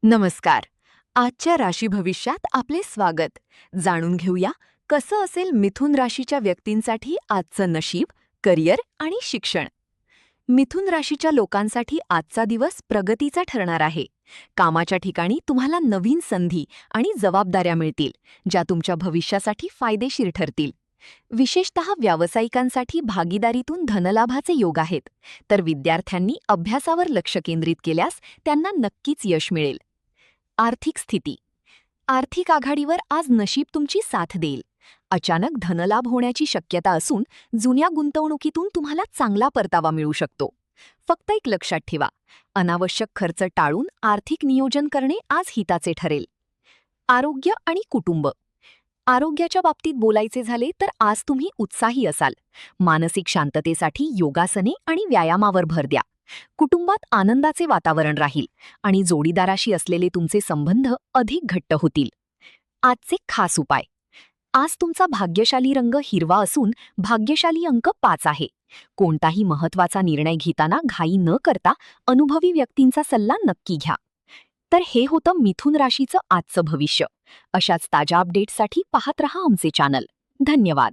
नमस्कार. आजच्या राशी भविष्यात आपले स्वागत. जाणून घेऊया कसं असेल मिथुन राशीच्या व्यक्तींसाठी आजचं नशीब, करिअर आणि शिक्षण. मिथुन राशीच्या लोकांसाठी आजचा दिवस प्रगतीचा ठरणार आहे. कामाच्या ठिकाणी तुम्हाला नवीन संधी आणि जबाबदाऱ्या मिळतील, ज्या तुमच्या भविष्यासाठी फायदेशीर ठरतील. विशेषतः व्यावसायिकांसाठी भागीदारीतून धनलाभाचे योग आहेत, तर विद्यार्थ्यांनी अभ्यासावर लक्ष केंद्रित केल्यास त्यांना नक्कीच यश मिळेल. आर्थिक स्थिती. आर्थिक आघाडीवर आज नशीब तुमची साथ देईल. अचानक धनलाभ होण्याची शक्यता असून जुन्या गुंतवणुकीतून तुम्हाला चांगला परतावा मिळू शकतो. फक्त एक लक्षात ठेवा, अनावश्यक खर्च टाळून आर्थिक नियोजन करणे आज हिताचे ठरेल. आरोग्य आणि कुटुंब. आरोग्याच्या बाबतीत बोलायचे झाले तर आज तुम्ही उत्साही असाल. मानसिक शांततेसाठी योगासने आणि व्यायामावर भर द्या. कुटुंबात आनंदाचे वातावरण राहील आणि जोडीदाराशी असलेले तुमचे संबंध अधिक घट्ट होतील. आजचे खास उपाय. आज तुमचा भाग्यशाली रंग हिरवा असून भाग्यशाली अंक 5 आहे. कोणताही महत्त्वाचा निर्णय घेताना घाई न करता अनुभवी व्यक्तींचा सल्ला नक्की घ्या. तर हे होतं मिथुन राशीचं आजचं भविष्य. अशाच ताज्या अपडेट्ससाठी पाहत रहा आमचे चॅनल. धन्यवाद.